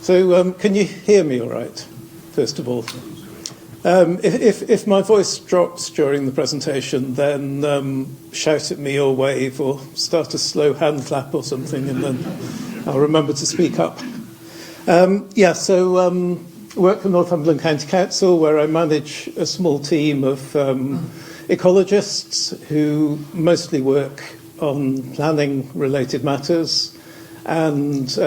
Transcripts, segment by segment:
So can you hear me all right, first of all? If my voice drops during the presentation, then shout at me or wave or start a slow hand clap or something, and then I'll remember to speak up. So work for Northumberland County Council, where I manage a small team of ecologists who mostly work on planning-related matters, and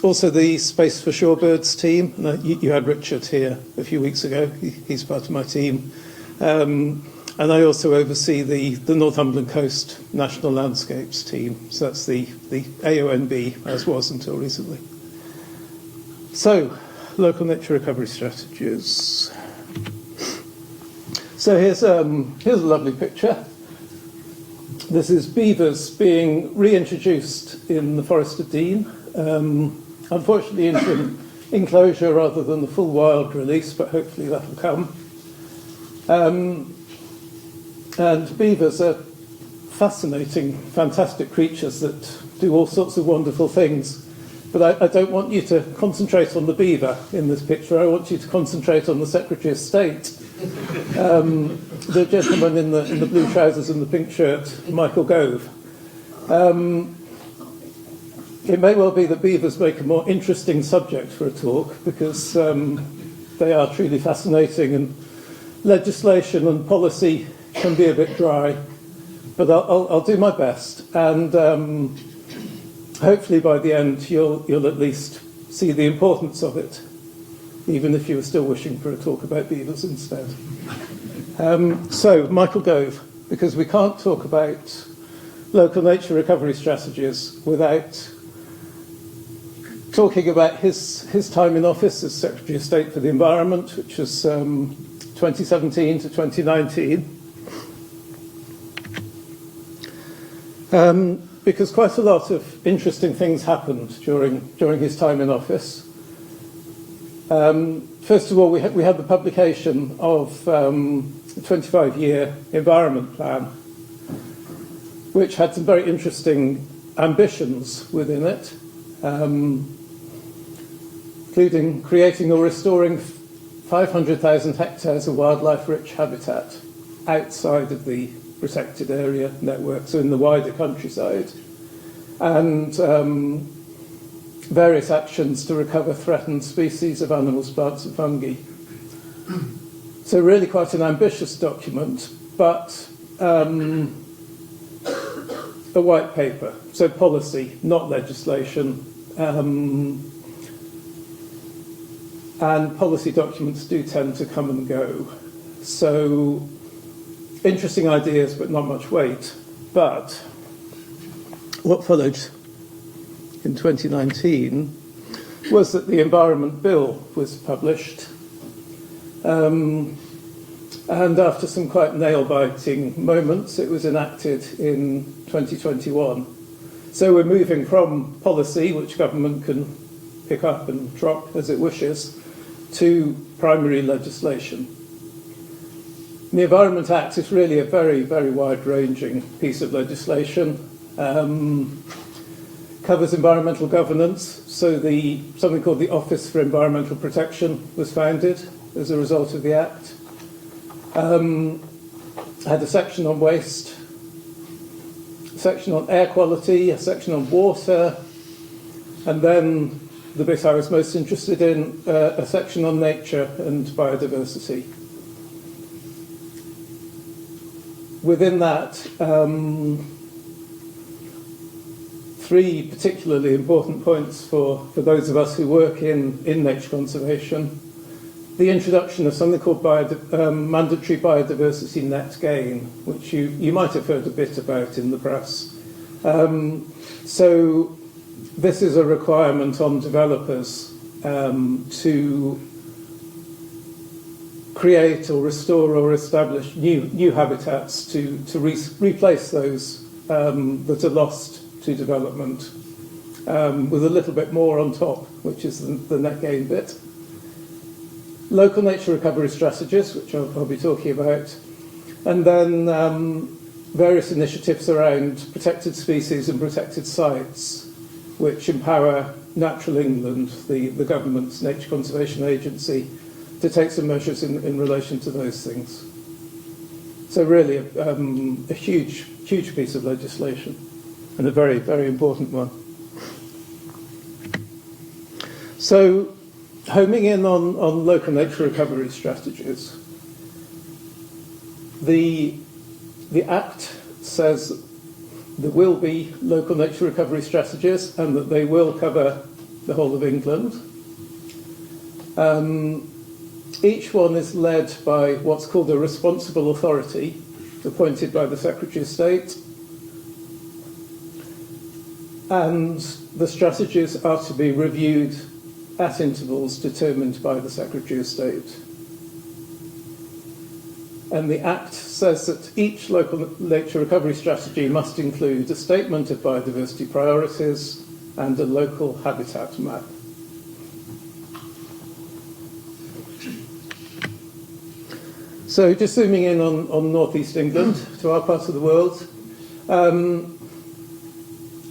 also the Space for Shorebirds team. You had Richard here a few weeks ago. He's part of my team. And I also oversee the Northumberland Coast National Landscapes team. So that's the AONB, as was until recently. So, local nature recovery strategies. So here's a lovely picture. This is beavers being reintroduced in the Forest of Dean. Unfortunately into an enclosure rather than the full wild release, but hopefully that'll come. And beavers are fascinating, fantastic creatures that do all sorts of wonderful things. But I don't want you to concentrate on the beaver in this picture. I want you to concentrate on the Secretary of State, the gentleman in the blue trousers and the pink shirt, Michael Gove. It may well be that beavers make a more interesting subject for a talk because they are truly fascinating, and legislation and policy can be a bit dry. But I'll do my best, and hopefully by the end you'll at least see the importance of it, even if you were still wishing for a talk about beavers instead. So, Michael Gove, because we can't talk about local nature recovery strategies without talking about his time in office as Secretary of State for the Environment, which was 2017 to 2019. Because quite a lot of interesting things happened during his time in office. First of all, we had the publication of the 25-year Environment Plan, which had some very interesting ambitions within it, including creating or restoring 500,000 hectares of wildlife-rich habitat outside of the protected area network, so in the wider countryside, and various actions to recover threatened species of animals, plants and fungi. So really quite an ambitious document, but a white paper, so policy, not legislation. And policy documents do tend to come and go. So interesting ideas, but not much weight. But what followed in 2019 was that the Environment Bill was published. And after some quite nail-biting moments, it was enacted in 2021. So we're moving from policy, which government can pick up and drop as it wishes, to primary legislation. The Environment Act is really a very, very wide-ranging piece of legislation. Covers environmental governance, so something called the Office for Environmental Protection was founded as a result of the Act. Had a section on waste, a section on air quality, a section on water, and then the bit I was most interested in, a section on nature and biodiversity. Within that, three particularly important points for those of us who work in nature conservation. The introduction of something called mandatory biodiversity net gain, which you might have heard a bit about in the press. So this is a requirement on developers to create or restore or establish new habitats to replace those that are lost to development, with a little bit more on top, which is the net gain bit. Local nature recovery strategies, which I'll be talking about, and then various initiatives around protected species and protected sites, which empower Natural England, the government's nature conservation agency, to take some measures in relation to those things. So really a huge piece of legislation, and a very, very important one. So homing in on local nature recovery strategies, the Act says there will be local nature recovery strategies and that they will cover the whole of England. Each one is led by what's called a responsible authority, appointed by the Secretary of State. And the strategies are to be reviewed at intervals determined by the Secretary of State. And the Act says that each local nature recovery strategy must include a statement of biodiversity priorities and a local habitat map. So just zooming in on northeast England, to our part of the world.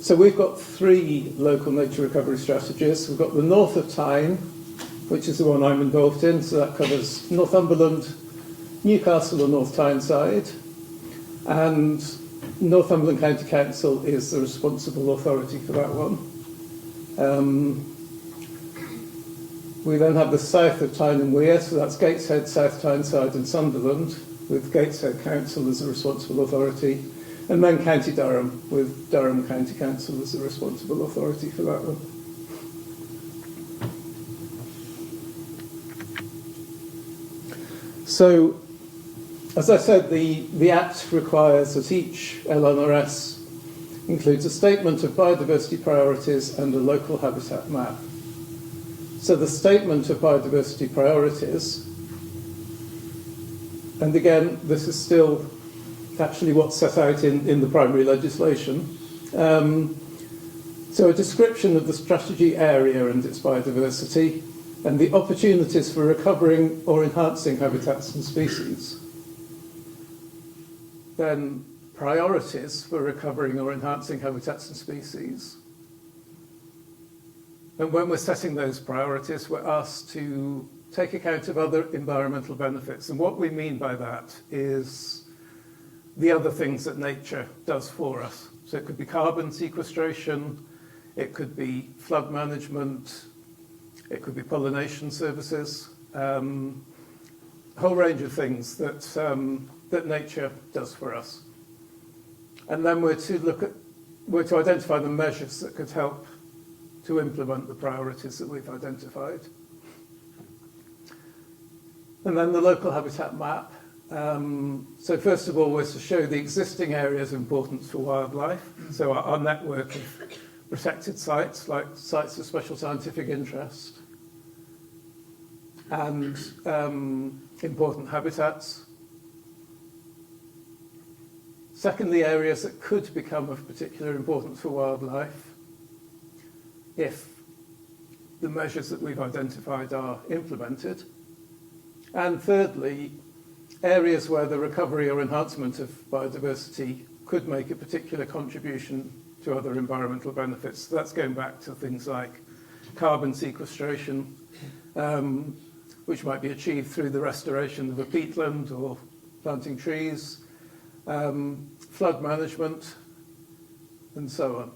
So we've got 3 local nature recovery strategies. We've got the north of Tyne, which is the one I'm involved in, so that covers Northumberland, Newcastle and North Tyneside, and Northumberland County Council is the responsible authority for that one. We then have the south of Tyne and Wear, so that's Gateshead, South Tyneside and Sunderland, with Gateshead Council as the responsible authority, and then County Durham, with Durham County Council as the responsible authority for that one. So, as I said, the Act requires that each LNRS includes a statement of biodiversity priorities and a local habitat map. So the statement of biodiversity priorities, and again, this is still actually what's set out in the primary legislation. So a description of the strategy area and its biodiversity, and the opportunities for recovering or enhancing habitats and species. Then priorities for recovering or enhancing habitats and species. And when we're setting those priorities, we're asked to take account of other environmental benefits. And what we mean by that is the other things that nature does for us. So it could be carbon sequestration, it could be flood management, it could be pollination services, a whole range of things that, that nature does for us. And then we're to identify the measures that could help to implement the priorities that we've identified. And then the local habitat map. So first of all, we're to show the existing areas of importance for wildlife. So our network of protected sites, like sites of special scientific interest, and important habitats. Secondly, areas that could become of particular importance for wildlife if the measures that we've identified are implemented. And thirdly, areas where the recovery or enhancement of biodiversity could make a particular contribution to other environmental benefits. So that's going back to things like carbon sequestration, which might be achieved through the restoration of a peatland or planting trees, flood management, and so on.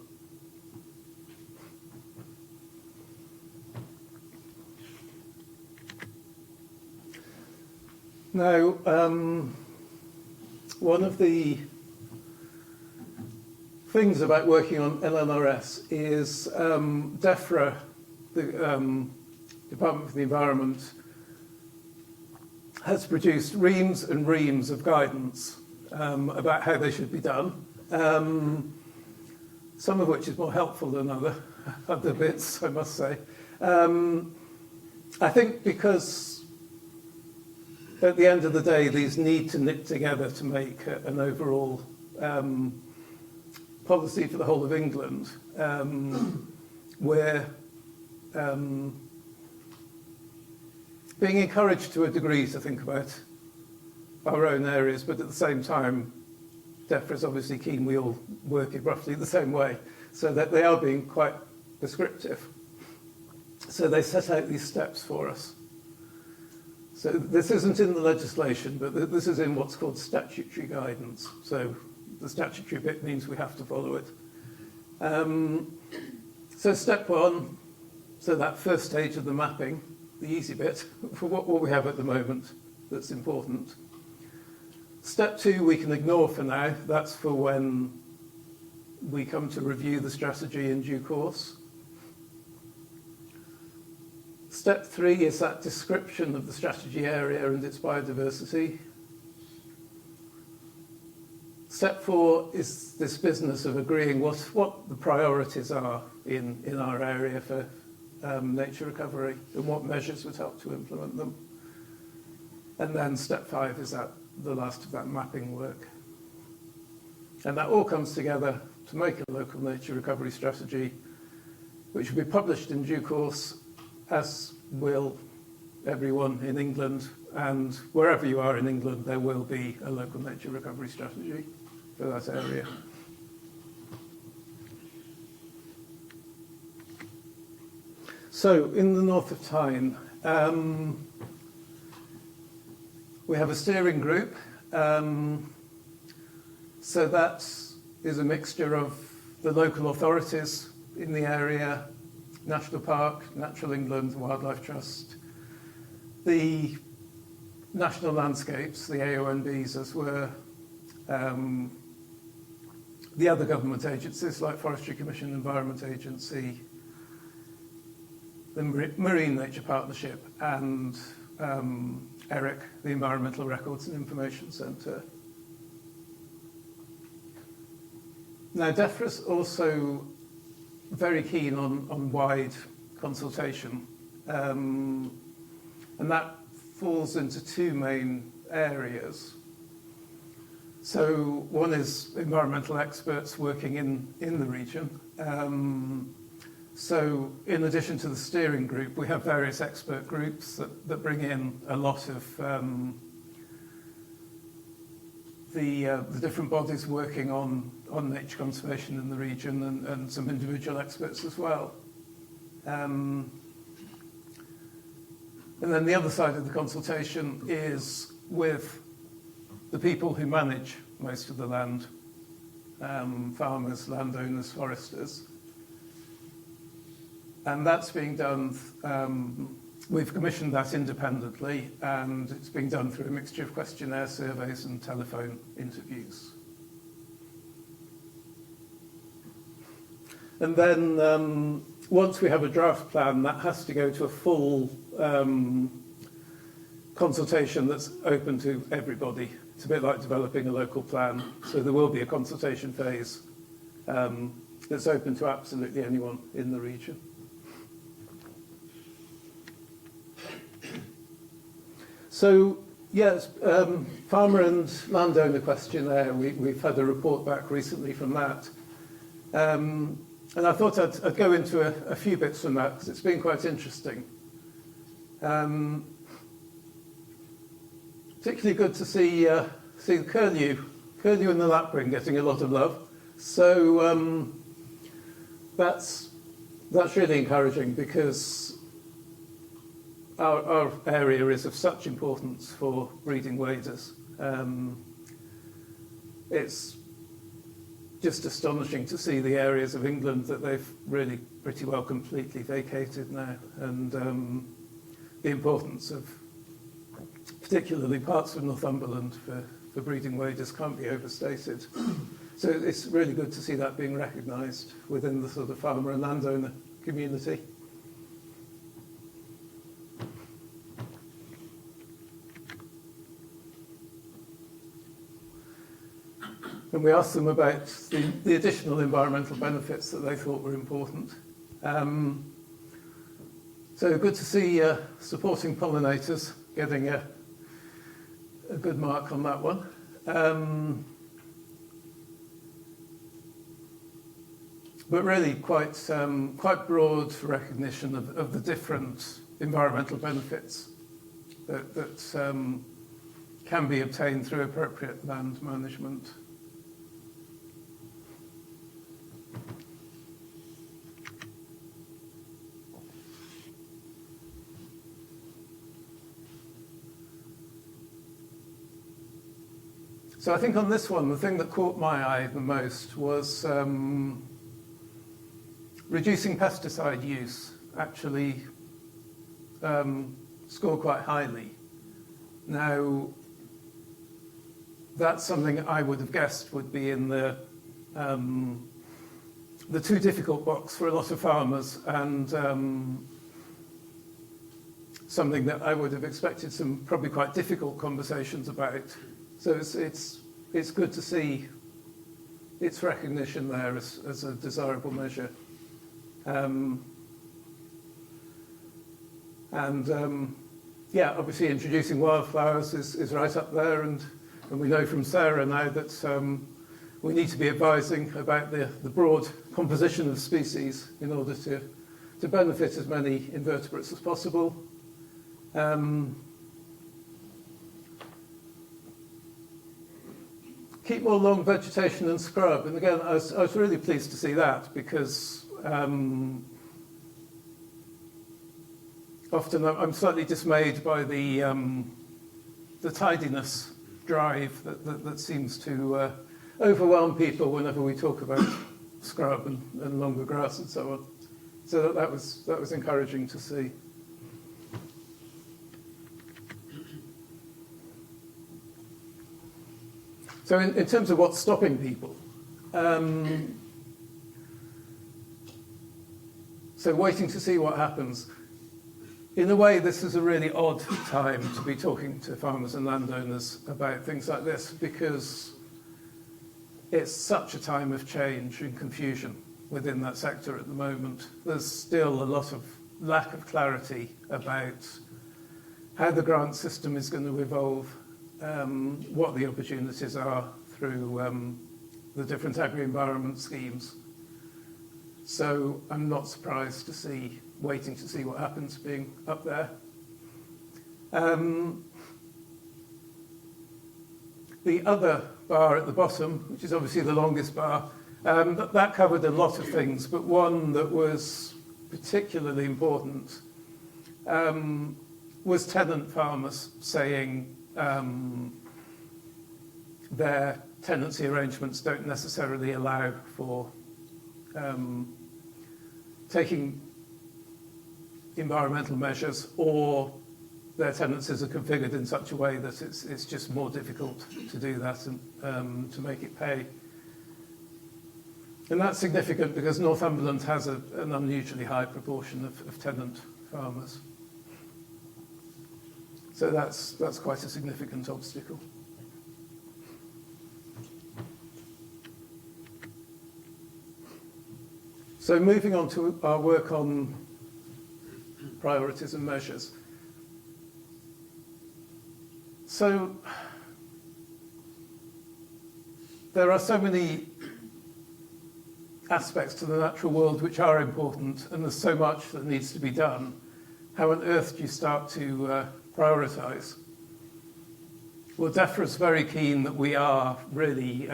Now, one of the things about working on LNRS is DEFRA, the Department for the Environment, has produced reams and reams of guidance about how they should be done, some of which is more helpful than other bits, I must say. I think because at the end of the day, these need to knit together to make an overall policy for the whole of England, where being encouraged to a degree to think about our own areas, but at the same time, DEFRA is obviously keen we all work in roughly the same way, so that they are being quite prescriptive. So they set out these steps for us. So this isn't in the legislation, but this is in what's called statutory guidance. So the statutory bit means we have to follow it. So step one, so that first stage of the mapping, the easy bit, for what we have at the moment that's important. Step two we can ignore for now. That's for when we come to review the strategy in due course. Step three is that description of the strategy area and its biodiversity. Step four is this business of agreeing what the priorities are in our area for nature recovery and what measures would help to implement them. And then step five is the last of that mapping work. And that all comes together to make a local nature recovery strategy, which will be published in due course, as will everyone in England, and wherever you are in England, there will be a local nature recovery strategy for that area. So, in the north of Tyne, we have a steering group. So that is a mixture of the local authorities in the area, National Park, Natural England, Wildlife Trust, the National Landscapes, the AONBs, as were the other government agencies like Forestry Commission, Environment Agency, the Marine Nature Partnership, and ERIC, the Environmental Records and Information Centre. Now, DEFRA's also very keen on wide consultation, and that falls into two main areas. So one is environmental experts working in the region. So in addition to the steering group, we have various expert groups that bring in a lot of the different bodies working on nature conservation in the region, and some individual experts as well. And then the other side of the consultation is with the people who manage most of the land, farmers, landowners, foresters. And that's being done, we've commissioned that independently, and it's being done through a mixture of questionnaire surveys and telephone interviews. And then once we have a draft plan, that has to go to a full consultation that's open to everybody. It's a bit like developing a local plan, so there will be a consultation phase that's open to absolutely anyone in the region. So, yes, farmer and landowner questionnaire, we've had a report back recently from that. And I thought I'd go into a few bits from that, because it's been quite interesting. Particularly good to see the curlew and the lapwing getting a lot of love. So that's really encouraging, because our area is of such importance for breeding waders. It's just astonishing to see the areas of England that they've really pretty well completely vacated now, and the importance of particularly parts of Northumberland for breeding waders can't be overstated. So it's really good to see that being recognised within the sort of farmer and landowner community. And we asked them about the additional environmental benefits that they thought were important. So good to see supporting pollinators getting a good mark on that one. But really quite broad recognition of the different environmental benefits that can be obtained through appropriate land management. So I think on this one, the thing that caught my eye the most was reducing pesticide use actually scored quite highly. Now, that's something I would have guessed would be in the too difficult box for a lot of farmers, and something that I would have expected some probably quite difficult conversations about. So it's good to see its recognition there as a desirable measure. Yeah, obviously introducing wildflowers is right up there, and we know from Sarah now that we need to be advising about the broad composition of species in order to benefit as many invertebrates as possible. Keep more long vegetation and scrub, and again, I was really pleased to see that, because often I'm slightly dismayed by the tidiness drive that seems to overwhelm people whenever we talk about scrub and longer grass and so on. So that was encouraging to see. So in terms of what's stopping people, so waiting to see what happens. In a way, this is a really odd time to be talking to farmers and landowners about things like this, because it's such a time of change and confusion within that sector at the moment. There's still a lot of lack of clarity about how the grant system is going to evolve, what the opportunities are through the different agri-environment schemes. So I'm not surprised to see, waiting to see what happens being up there. The other bar at the bottom, which is obviously the longest bar, that covered a lot of things, but one that was particularly important was tenant farmers saying their tenancy arrangements don't necessarily allow for taking environmental measures, or their tenancies are configured in such a way that it's just more difficult to do that and to make it pay. And that's significant because Northumberland has an unusually high proportion of tenant farmers. So that's quite a significant obstacle. So moving on to our work on priorities and measures. So there are so many aspects to the natural world which are important, and there's so much that needs to be done. How on earth do you start to prioritise? Well, DEFRA's very keen that we are really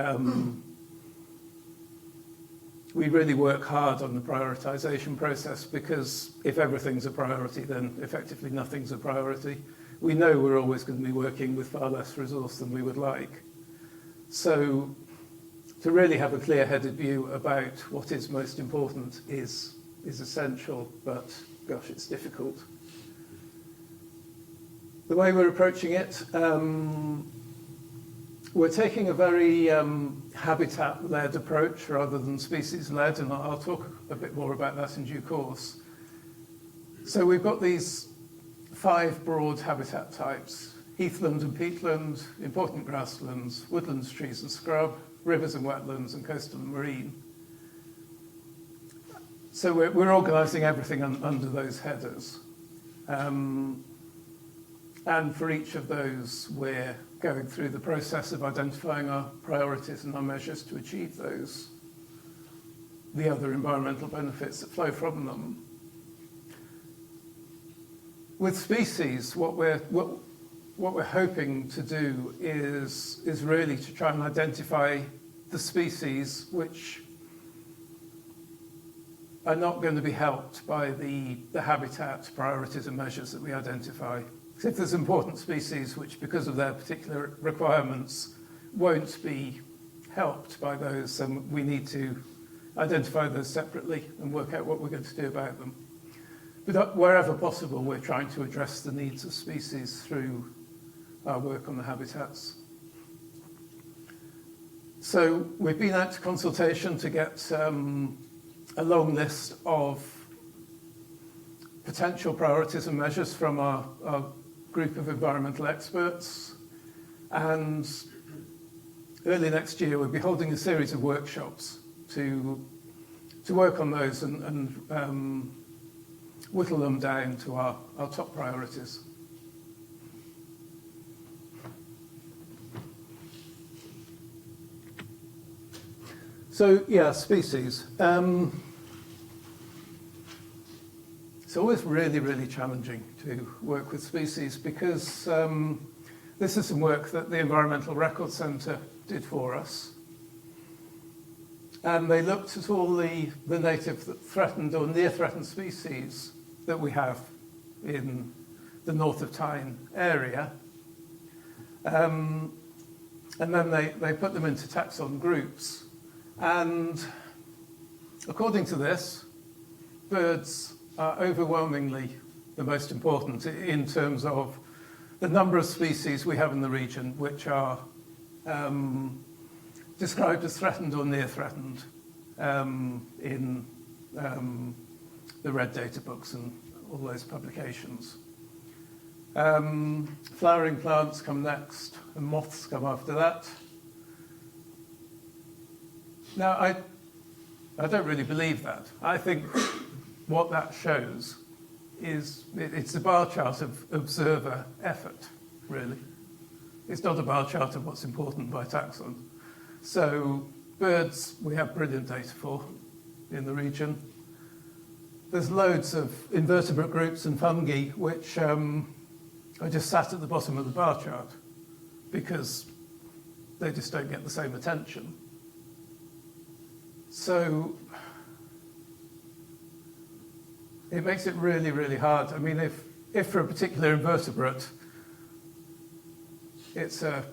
we really work hard on the prioritisation process, because if everything's a priority, then effectively nothing's a priority. We know we're always going to be working with far less resource than we would like. So to really have a clear-headed view about what is most important is essential, but gosh, it's difficult. The way we're approaching it, we're taking a very habitat-led approach rather than species-led, and I'll talk a bit more about that in due course. So we've got these 5 broad habitat types: heathland and peatland, important grasslands, woodlands, trees and scrub, rivers and wetlands, and coastal and marine. So we're organising everything under those headers. And for each of those, we're going through the process of identifying our priorities and our measures to achieve those, the other environmental benefits that flow from them. With species, what we're hoping to do is really to try and identify the species which are not going to be helped by the habitat priorities and measures that we identify. If there's important species which, because of their particular requirements, won't be helped by those, and we need to identify those separately and work out what we're going to do about them. But wherever possible, we're trying to address the needs of species through our work on the habitats. So we've been out to consultation to get a long list of potential priorities and measures from our group of environmental experts. And early next year, we'll be holding a series of workshops to work on those and whittle them down to our top priorities. So, yeah, species. It's always really, really challenging to work with species because this is some work that the Environmental Record Centre did for us. And they looked at all the native threatened or near threatened species that we have in the North of Tyne area. And then they put them into taxon groups. And according to this, birds are overwhelmingly the most important in terms of the number of species we have in the region which are described as threatened or near threatened in the red data books and all those publications. Flowering plants come next, and moths come after that. Now, I don't really believe that. I think what that shows is it's a bar chart of observer effort, really. It's not a bar chart of what's important by taxon. So birds, we have brilliant data for in the region. There's loads of invertebrate groups and fungi which are just sat at the bottom of the bar chart because they just don't get the same attention. So it makes it really, really hard. I mean, if for a particular invertebrate, it's a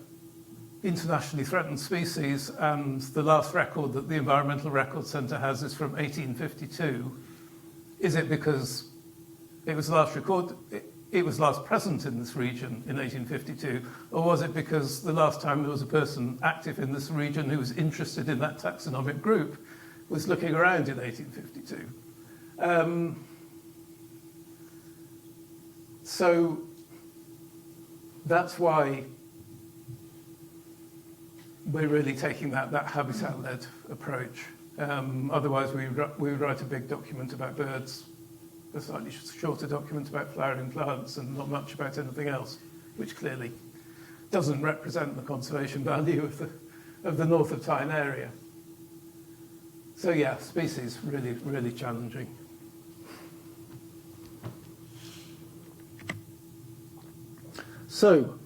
internationally threatened species, and the last record that the Environmental Record Centre has is from 1852. Is it because it was last present in this region in 1852, or was it because the last time there was a person active in this region who was interested in that taxonomic group was looking around in 1852? So that's why we're really taking that habitat-led approach. Otherwise, we would write a big document about birds, a slightly shorter document about flowering plants, and not much about anything else, which clearly doesn't represent the conservation value of the North of Tyne area. So yeah, species, really, really challenging. So,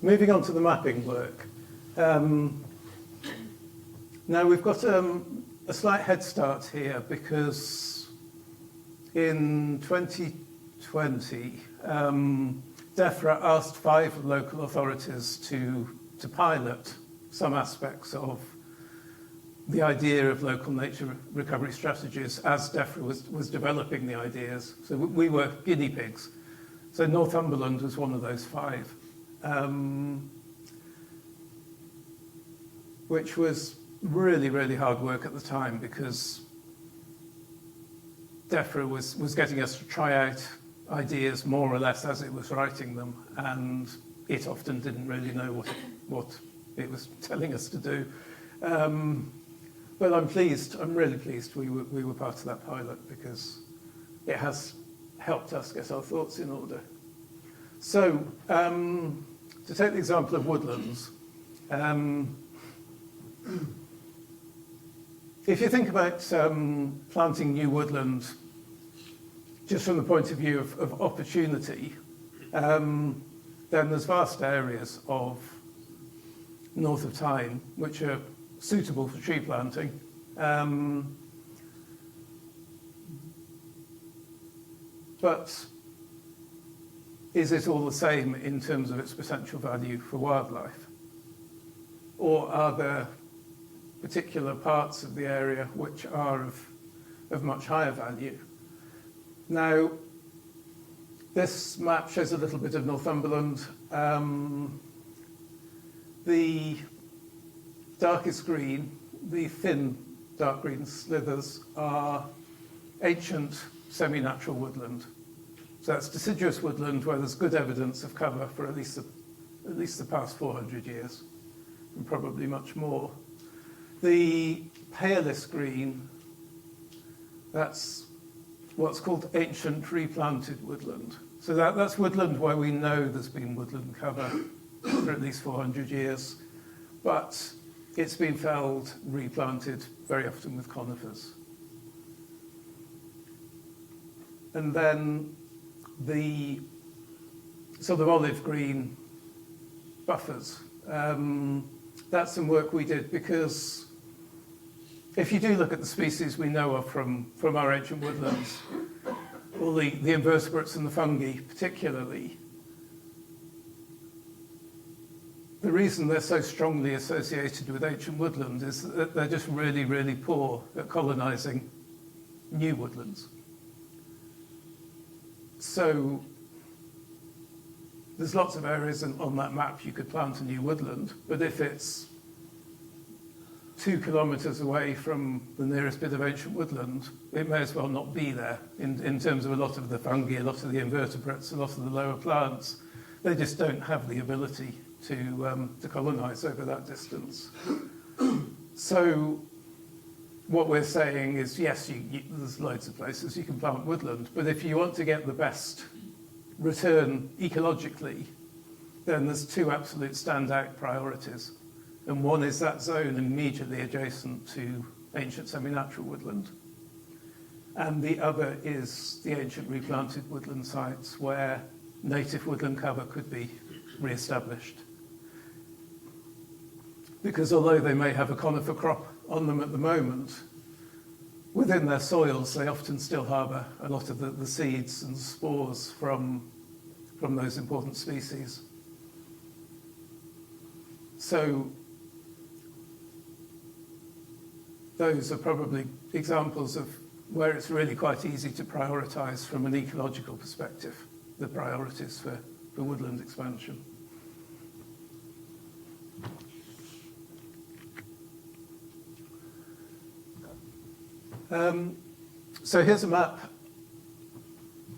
moving on to the mapping work. Now we've got a slight head start here because in 2020, DEFRA asked 5 local authorities to pilot some aspects of the idea of local nature recovery strategies as DEFRA was developing the ideas. So we were guinea pigs. So Northumberland was one of those 5, which was really, really hard work at the time because DEFRA was getting us to try out ideas more or less as it was writing them, and it often didn't really know what it was telling us to do. But I'm really pleased we were part of that pilot because it has helped us get our thoughts in order. So, to take the example of woodlands, if you think about planting new woodland just from the point of view of opportunity, then there's vast areas of North of Tyne which are suitable for tree planting. But is it all the same in terms of its potential value for wildlife? or are there particular parts of the area which are of much higher value? Now, this map shows a little bit of Northumberland. The darkest green, the thin dark green slithers, are ancient semi-natural woodland. So that's deciduous woodland where there's good evidence of cover for at least the past 400 years, and probably much more. The palest green, that's what's called ancient replanted woodland. So that's woodland where we know there's been woodland cover for at least 400 years, but it's been felled, replanted, very often with conifers. And then the sort of olive green buffers. That's some work we did, because if you do look at the species we know of from our ancient woodlands, all the invertebrates and the fungi particularly, the reason they're so strongly associated with ancient woodland is that they're just really, really poor at colonizing new woodlands. So there's lots of areas on that map you could plant a new woodland, but if it's 2 kilometres away from the nearest bit of ancient woodland, it may as well not be there in terms of a lot of the fungi, a lot of the invertebrates, a lot of the lower plants. They just don't have the ability to colonise over that distance. So what we're saying is, yes, there's loads of places you can plant woodland, but if you want to get the best return ecologically, then there's 2 absolute standout priorities. And one is that zone immediately adjacent to ancient semi-natural woodland. And the other is the ancient replanted woodland sites where native woodland cover could be re-established. Because although they may have a conifer crop on them at the moment, within their soils they often still harbour a lot of the seeds and spores from those important species. So those are probably examples of where it's really quite easy to prioritise from an ecological perspective, the priorities for woodland expansion. So here's a map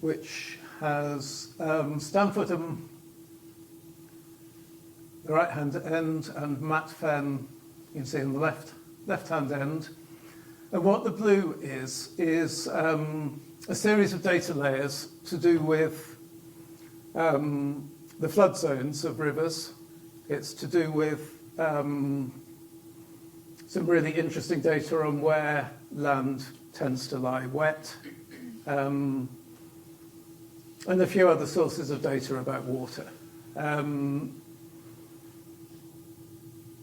which has Stanfordham, the right-hand end, and Matt Fen, you can see on the left-hand end. And what the blue is a series of data layers to do with the flood zones of rivers. It's to do with some really interesting data on where land tends to lie wet, and a few other sources of data about water.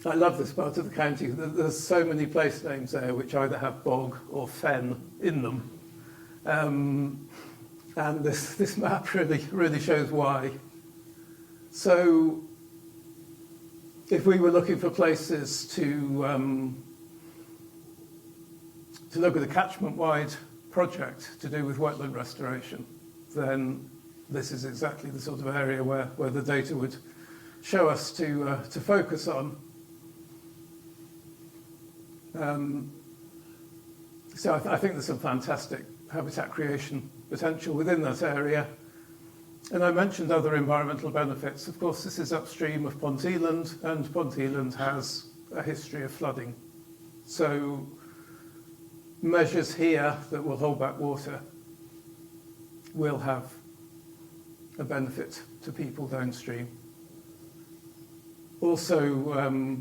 I love this part of the county. There's so many place names there which either have bog or fen in them. And this map really shows why. So if we were looking for places to look at a catchment-wide project to do with wetland restoration, then this is exactly the sort of area where the data would show us to focus on. So I think there's some fantastic habitat creation potential within that area. And I mentioned other environmental benefits. Of course, this is upstream of Ponteland, and Ponteland has a history of flooding. So measures here that will hold back water will have a benefit to people downstream. Also,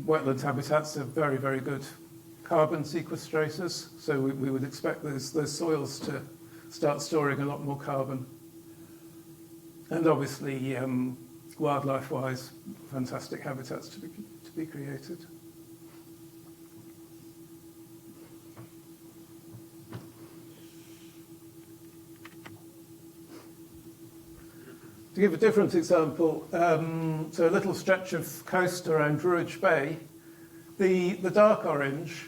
wetland habitats are very, very good carbon sequestrators, so we would expect those soils to start storing a lot more carbon. And obviously, wildlife-wise, fantastic habitats to be created. To give a different example, so a little stretch of coast around Druridge Bay, The dark orange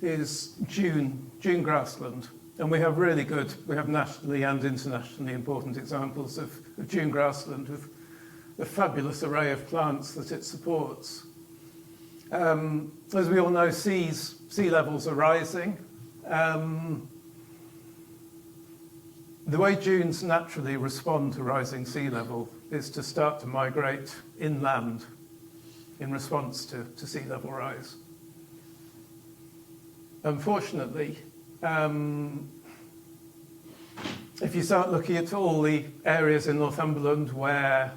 is dune grassland, and we have nationally and internationally important examples of dune grassland with the fabulous array of plants that it supports. As we all know, sea levels are rising. The way dunes naturally respond to rising sea level is to start to migrate inland in response to sea level rise. Unfortunately, if you start looking at all the areas in Northumberland where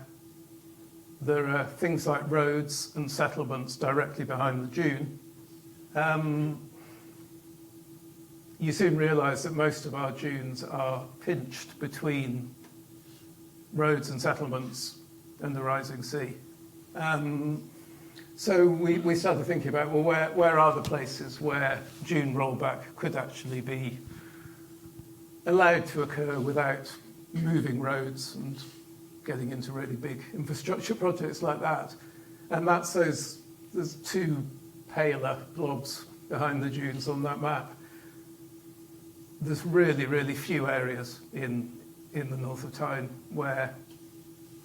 there are things like roads and settlements directly behind the dune, you soon realise that most of our dunes are pinched between roads and settlements and the rising sea. So we started thinking about, well, where are the places where dune rollback could actually be allowed to occur without moving roads and getting into really big infrastructure projects like that. And that's there's two paler blobs behind the dunes on that map. There's really, really few areas in the north of Tyne where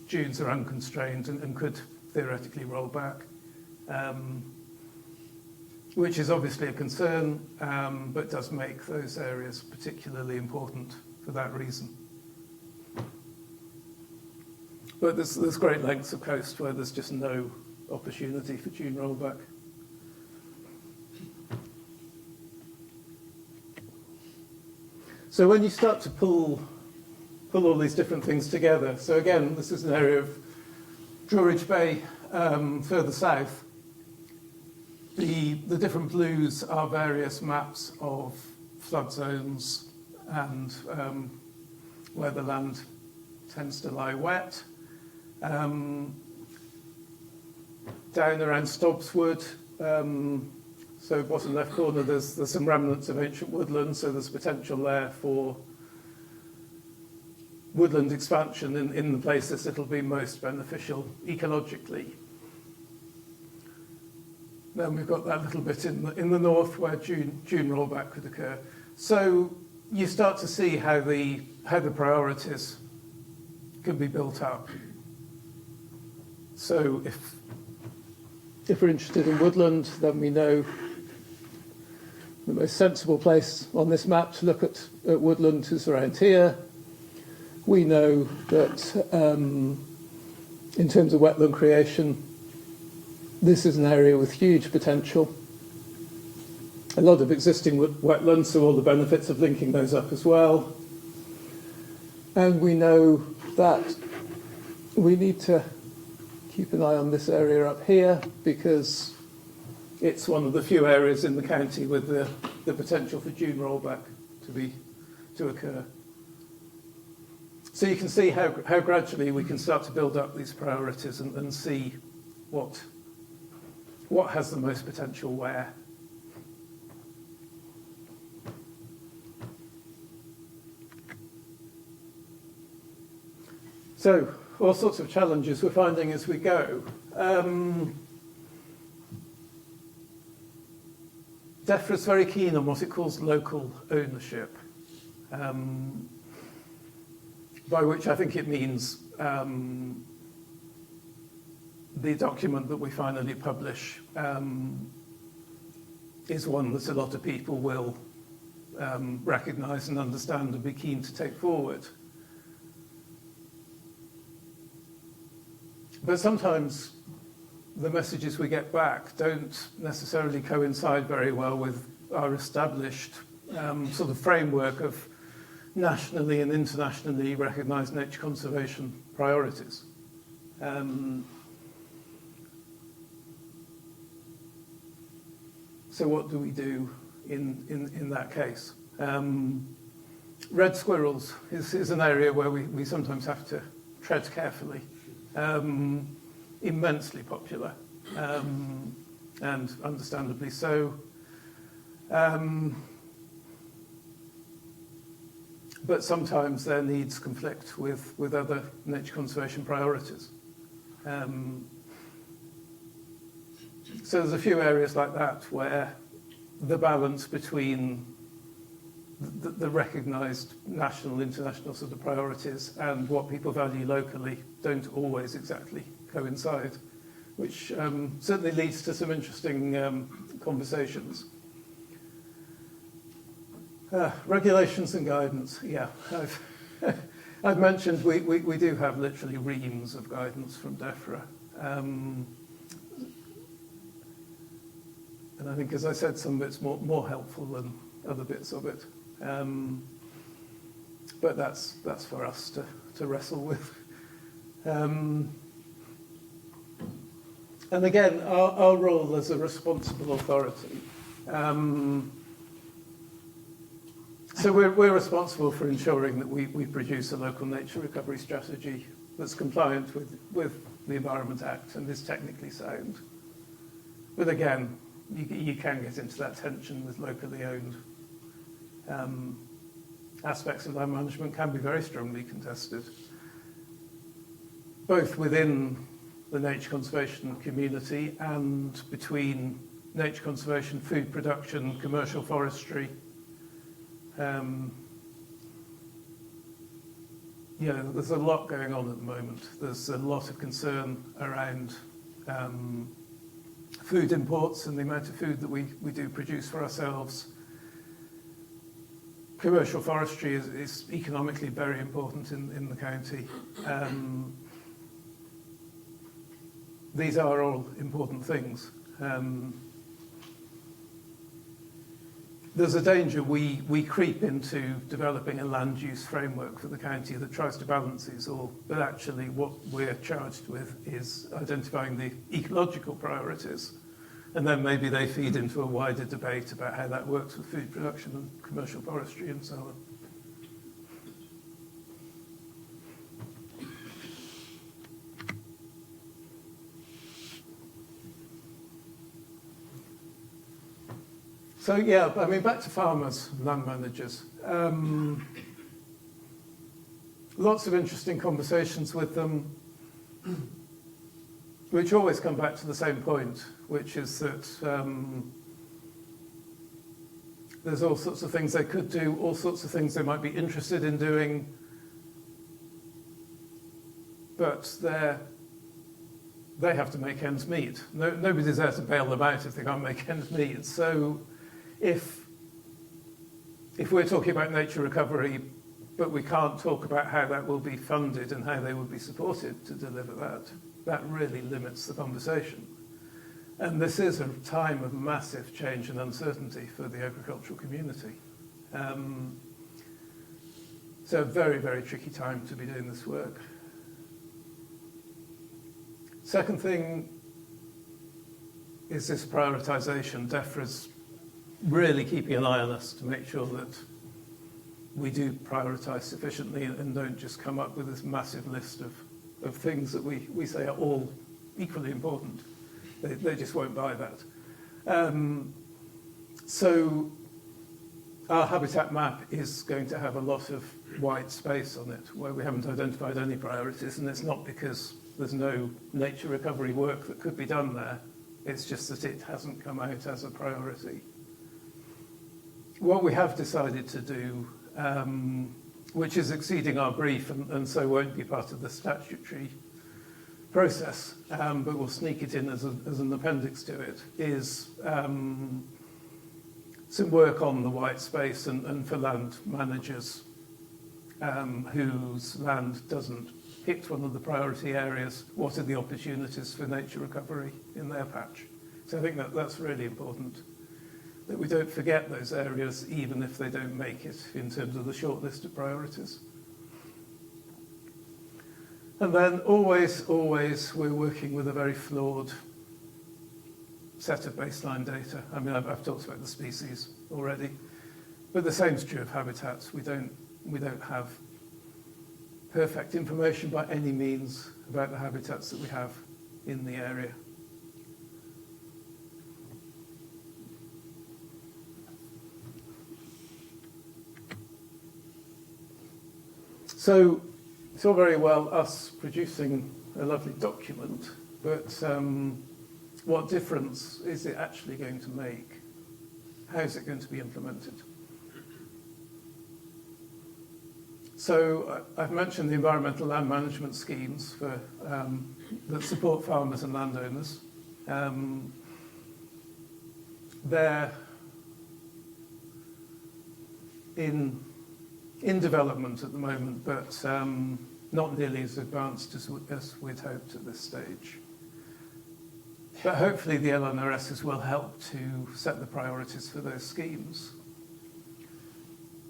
dunes are unconstrained and could theoretically roll back, which is obviously a concern, but does make those areas particularly important for that reason. But there's great lengths of coast where there's just no opportunity for dune rollback. So when you start to pull all these different things together, so again, this is an area of Druridge Bay further south. The different blues are various maps of flood zones and where the land tends to lie wet. Down around Stobswood, so bottom left corner, there's some remnants of ancient woodland, so there's potential there for woodland expansion in the places that'll be most beneficial ecologically. Then we've got that little bit in the north where dune rollback could occur. So you start to see how the priorities can be built up. So if we're interested in woodland, then we know the most sensible place on this map to look at woodland is around here. We know that in terms of wetland creation, this is an area with huge potential. A lot of existing wetlands, so all the benefits of linking those up as well. And we know that we need to keep an eye on this area up here because it's one of the few areas in the county with the potential for dune rollback to occur. So you can see how gradually we can start to build up these priorities and see what has the most potential where. So all sorts of challenges we're finding as we go. DEFRA's very keen on what it calls local ownership, by which I think it means the document that we finally publish is one that a lot of people will recognise and understand and be keen to take forward. But sometimes the messages we get back don't necessarily coincide very well with our established sort of framework of nationally and internationally recognised nature conservation priorities. So what do we do in that case? Red squirrels is an area where we sometimes have to tread carefully. Immensely popular, and understandably so. But sometimes their needs conflict with other nature conservation priorities. So there's a few areas like that where the balance between the recognised national, international sort of priorities and what people value locally don't always exactly coincide, which certainly leads to some interesting conversations. Regulations and guidance, yeah. I've mentioned we do have literally reams of guidance from DEFRA. And I think, as I said, some of it's more helpful than other bits of it. But that's for us to wrestle with. And again, our role as a responsible authority. So we're responsible for ensuring that we produce a local nature recovery strategy that's compliant with the Environment Act and is technically sound. But again, you can get into that tension with locally owned aspects of land management can be very strongly contested, both within the nature conservation community and between nature conservation, food production, commercial forestry. There's a lot going on at the moment. There's a lot of concern around food imports and the amount of food that we do produce for ourselves. Commercial forestry is economically very important in the county. These are all important things. There's a danger we creep into developing a land use framework for the county that tries to balance these all, but actually what we're charged with is identifying the ecological priorities, and then maybe they feed into a wider debate about how that works with food production and commercial forestry and so on. So yeah, I mean, back to farmers, land managers. Lots of interesting conversations with them, which always come back to the same point, which is that there's all sorts of things they could do, all sorts of things they might be interested in doing, but they have to make ends meet. Nobody's there to bail them out if they can't make ends meet. So if we're talking about nature recovery, but we can't talk about how that will be funded and how they will be supported to deliver that really limits the conversation. And this is a time of massive change and uncertainty for the agricultural community. So a very, very tricky time to be doing this work. Second thing is this prioritisation. DEFRA's really keeping an eye on us to make sure that we do prioritise sufficiently and don't just come up with this massive list of things that we say are all equally important. They just won't buy that. So our habitat map is going to have a lot of white space on it where we haven't identified any priorities, and it's not because there's no nature recovery work that could be done there. It's just that it hasn't come out as a priority. What we have decided to do, which is exceeding our brief and so won't be part of the statutory process, but we'll sneak it in as an appendix to it, is some work on the white space and for land managers whose land doesn't hit one of the priority areas. What are the opportunities for nature recovery in their patch? So I think that's really important, that we don't forget those areas even if they don't make it in terms of the short list of priorities. And then always we're working with a very flawed set of baseline data. I mean, I've talked about the species already, but the same is true of habitats. We don't have perfect information by any means about the habitats that we have in the area. So it's all very well us producing a lovely document, but what difference is it actually going to make? How is it going to be implemented? So I've mentioned the environmental land management schemes for, that support farmers and landowners. They're in development at the moment, but not nearly as advanced as we'd hoped at this stage. But hopefully the LNRSs will help to set the priorities for those schemes.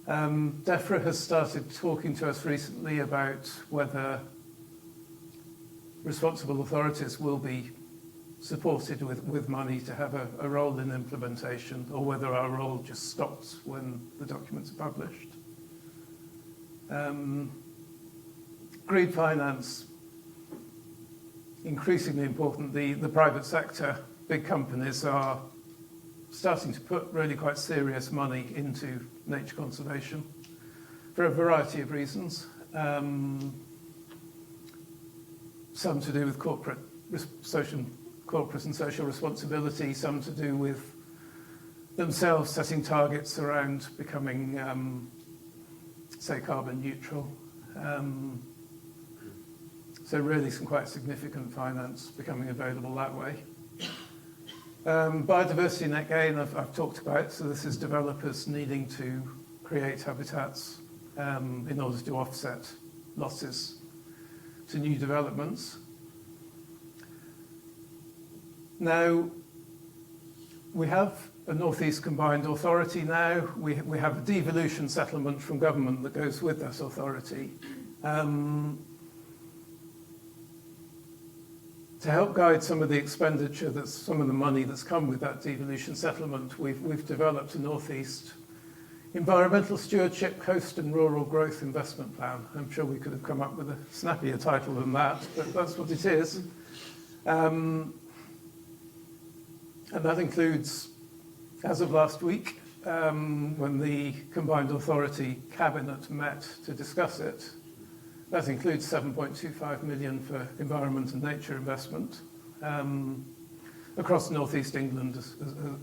DEFRA has started talking to us recently about whether responsible authorities will be supported with money to have a role in implementation, or whether our role just stops when the documents are published. Green finance, increasingly important. The private sector, big companies are starting to put really quite serious money into nature conservation for a variety of reasons. Some to do with corporate and social responsibility, some to do with themselves setting targets around becoming, say, carbon neutral. So really some quite significant finance becoming available that way. Biodiversity net gain I've talked about, so this is developers needing to create habitats in order to offset losses to new developments. Now, we have a North East Combined Authority now. We have a devolution settlement from government that goes with that authority. To help guide some of the expenditure, some of the money that's come with that devolution settlement, we've developed a North East Environmental Stewardship, Coast and Rural Growth Investment Plan. I'm sure we could have come up with a snappier title than that, but that's what it is. And that includes, as of last week, when the Combined Authority Cabinet met to discuss it, that includes 7.25 million for environment and nature investment across North East England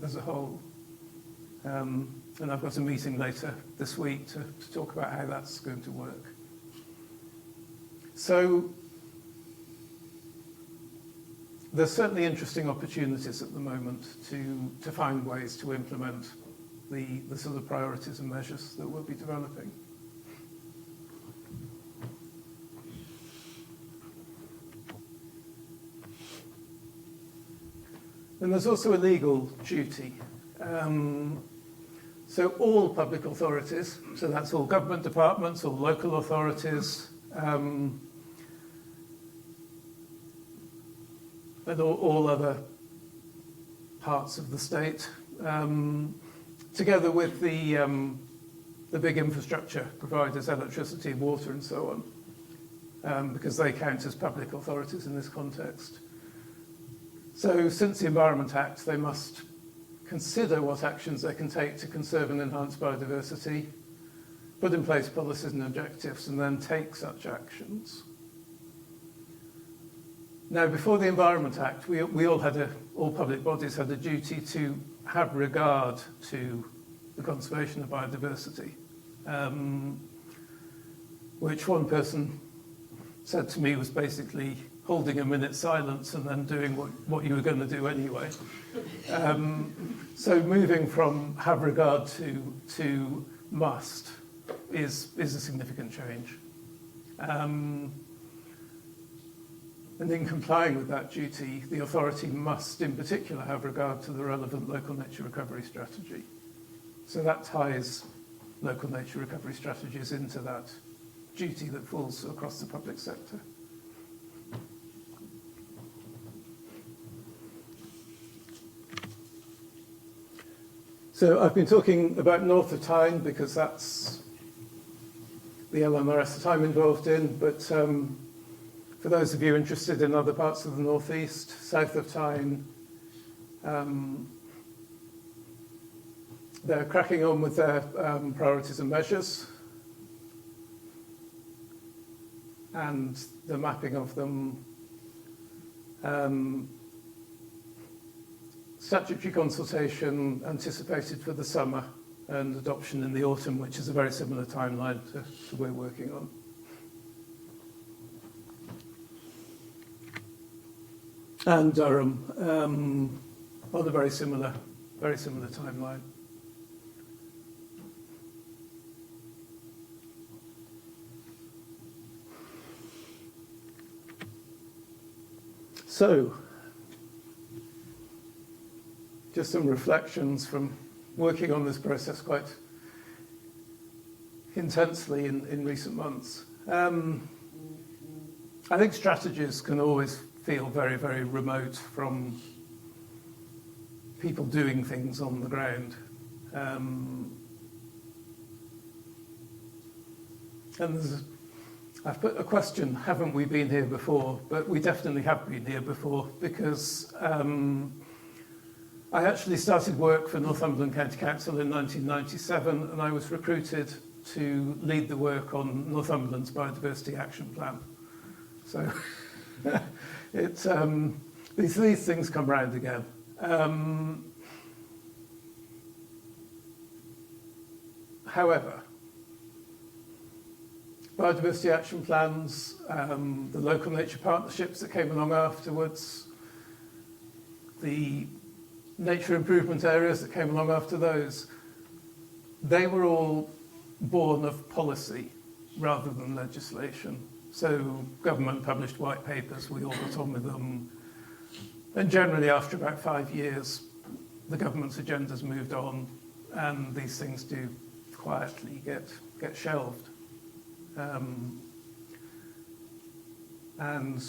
as a whole. And I've got a meeting later this week to talk about how that's going to work. So there's certainly interesting opportunities at the moment to find ways to implement the sort of priorities and measures that we'll be developing. And there's also a legal duty. So all public authorities, so that's all government departments, all local authorities, and all other parts of the state, together with the big infrastructure providers, electricity, water, and so on, because they count as public authorities in this context. So since the Environment Act, they must consider what actions they can take to conserve and enhance biodiversity, put in place policies and objectives, and then take such actions. Now, before the Environment Act, all public bodies had a duty to have regard to the conservation of biodiversity, which one person said to me was basically holding a minute's silence and then doing what you were going to do anyway. So moving from have regard to must is a significant change. And in complying with that duty, the authority must in particular have regard to the relevant local nature recovery strategy. So that ties local nature recovery strategies into that duty that falls across the public sector. So I've been talking about north of Tyne because that's the LMRS that I'm involved in, but for those of you interested in other parts of the northeast, south of Tyne, they're cracking on with their priorities and measures, and the mapping of them statutory consultation anticipated for the summer and adoption in the autumn, which is a very similar timeline to we're working on. And Durham on a very similar timeline. So, just some reflections from working on this process quite intensely in recent months. I think strategies can always feel very, very remote from people doing things on the ground. And I've put a question, haven't we been here before? But we definitely have been here before, because I actually started work for Northumberland County Council in 1997, and I was recruited to lead the work on Northumberland's Biodiversity Action Plan. So these things come round again. However, biodiversity action plans, the local nature partnerships that came along afterwards, the nature improvement areas that came along after those, they were all born of policy rather than legislation. So government published white papers, we all got on with them, and generally after about 5 years, the government's agendas moved on, and these things do quietly get shelved. And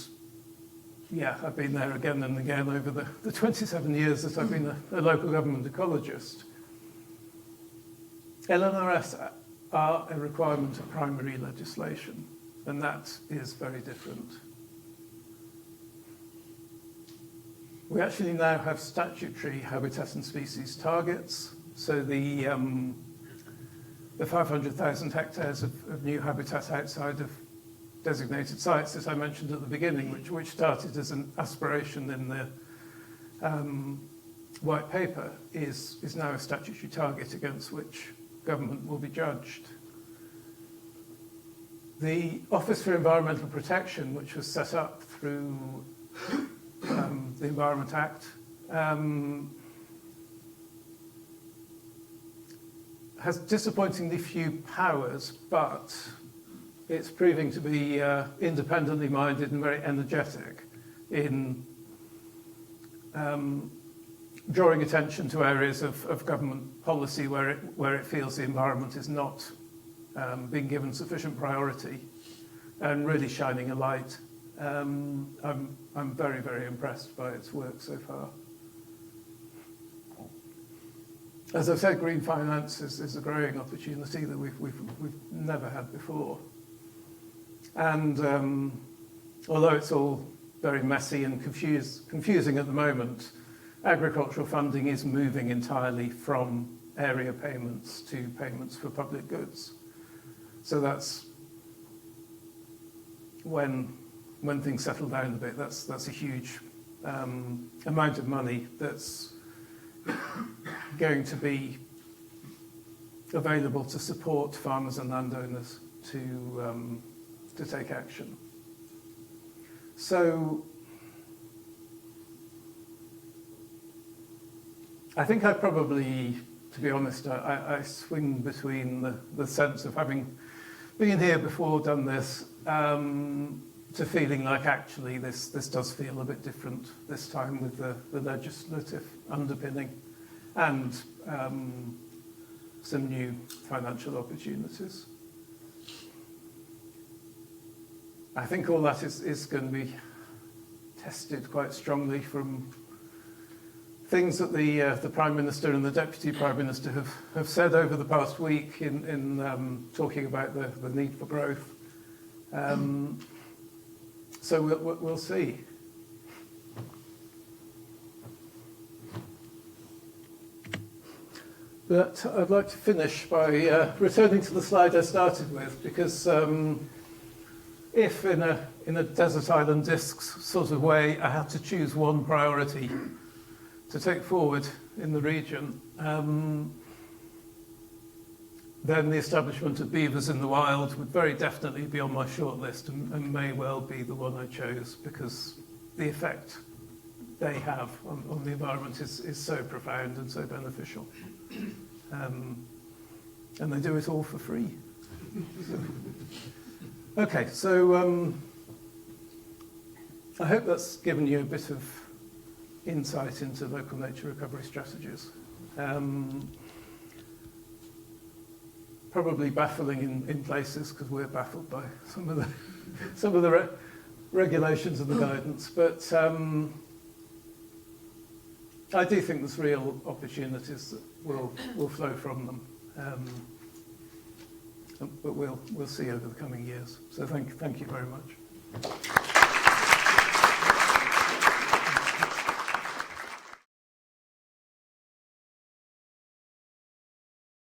yeah, I've been there again and again over the 27 years that I've been a local government ecologist. LNRS are a requirement of primary legislation, and that is very different. We actually now have statutory habitat and species targets, so the 500,000 hectares of new habitat outside of designated sites that I mentioned at the beginning, which started as an aspiration in the white paper, is now a statutory target against which government will be judged. The Office for Environmental Protection, which was set up through the Environment Act, has disappointingly few powers, but it's proving to be independently minded and very energetic in drawing attention to areas of government policy where it feels the environment is not being given sufficient priority, and really shining a light. I'm very, very impressed by its work so far. As I've said, green finance is a growing opportunity that we've never had before. And although it's all very messy and confusing at the moment, agricultural funding is moving entirely from area payments to payments for public goods. So that's when things settle down a bit, that's a huge amount of money that's going to be available to support farmers and landowners to take action. So I think I probably, to be honest, I swing between the sense of having been here before, done this, to feeling like actually this does feel a bit different this time with the legislative underpinning and some new financial opportunities. I think all that is going to be tested quite strongly from things that the Prime Minister and the Deputy Prime Minister have said over the past week in talking about the need for growth. So we'll see. But I'd like to finish by returning to the slide I started with, because if in a desert island discs sort of way I had to choose one priority to take forward in the region, then the establishment of beavers in the wild would very definitely be on my short list, and may well be the one I chose, because the effect they have on the environment is so profound and so beneficial. And they do it all for free. Okay, so I hope that's given you a bit of insight into local nature recovery strategies. Probably baffling in places, because we're baffled by some of the regulations and the guidance, but I do think there's real opportunities that will flow from them, but we'll see over the coming years. So thank you very much.